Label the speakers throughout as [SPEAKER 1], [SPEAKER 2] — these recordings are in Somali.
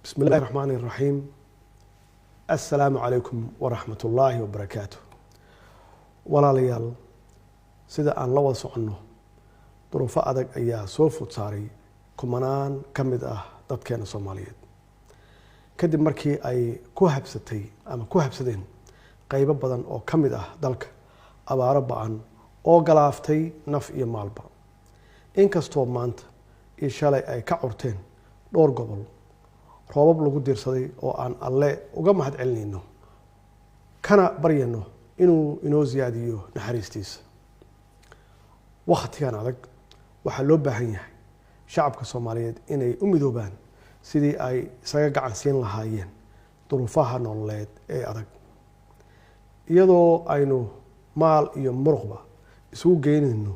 [SPEAKER 1] بسم الله الرحمن الرحيم. السلام عليكم ورحمة الله وبركاته. walaalyaal sida aan la wada soconno duruufo adag ayaa soo food saaray kumanaan ka mid ah dadkeena Soomaaliyeed kadib markii ay ku habsadeen qaybo badan oo ka mid ah dalka abaaro ba'an oo galaaftay naf iyo maalba. inkastoo maanta iyo shalay ay ka curteen dhowr gobol roobab lagu diirsaday oo aan alle uga mahad celinayno kana baryayno inuu inoo ziyaadiyo naxariistiisa. waqtigan adag waxaa loo baahan yahay shacabka Soomaaliyeed inay u midoobaan sidii ay isaga gacan siin lahaayeen duruufaha nololeed ee adag, iyadoo aynu maal iyo muruqba isugu geynayno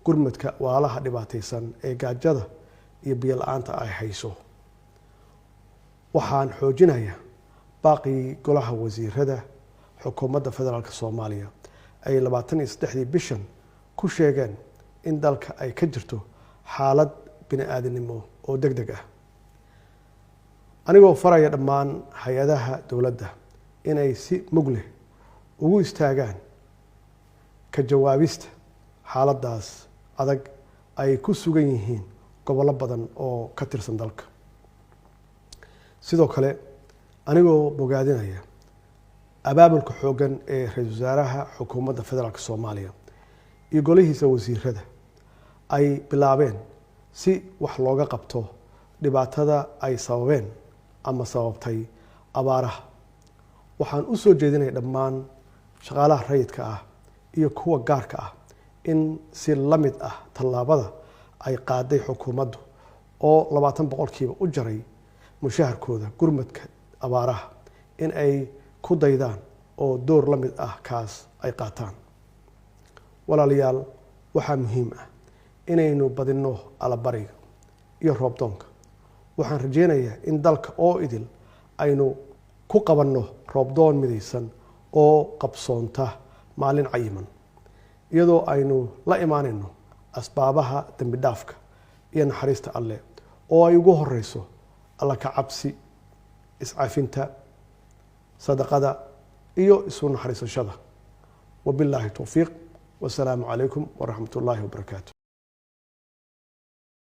[SPEAKER 1] gurmadka walaalaha dhibaataysan ee gaajada iyo biyo la'aanta ay hayso. waxaan xoojinayaa baaqii golaha wasiirada xukuumadda federaalka Soomaaliya ay 23 bishan ku sheegeen in dalka ay ka jirto xaalad bini'aadanimo oo degdeg ah, anigoo faraya dhammaan hay'adaha dowladda inay si mug leh ugu istaagaan ka jawaabista xaaladaas adag ay ku sugan yihiin gobollo badan oo ka tirsan dalka. sidoo kale anigoo bogaadinaya abaabulka xooggan ee ra'iisul wasaaraha xukuumadda federaalka Soomaaliya iyo golihiisa wasiirada ay bilaabeen si wax looga qabto dhibaatada ay sababeen ama sababtay abaaraha. waxaan u soo jeedinay dhammaan shaqaalaha rayidka ah iyo kuwa gaarka ah in si la mid ah tallaabada ay qaaday xukuumaddu oo 20% u jaray mushaharkooda gurmadka abaaraha in ay ku daydaan oo door la mid ah kaas ay qaataan. walaalayaal, waxaa muhiim ah inaynu badinno allabariga iyo roobdoonka. waxaan rajeynayaa in dalka oo idil aynu ku qabanno roobdoon midaysan oo qabsoonta maalin cayiman, iyadoo aynu la imaanayno asbaabaha dambi dhaafka iyo naxariista alle oo ay ugu horeyso alla ka cabsi, iscafinta, sadaqada iyo isu naxariisashada. wabillahi tawfiiq. والسلام عليكم ورحمة الله وبركاته.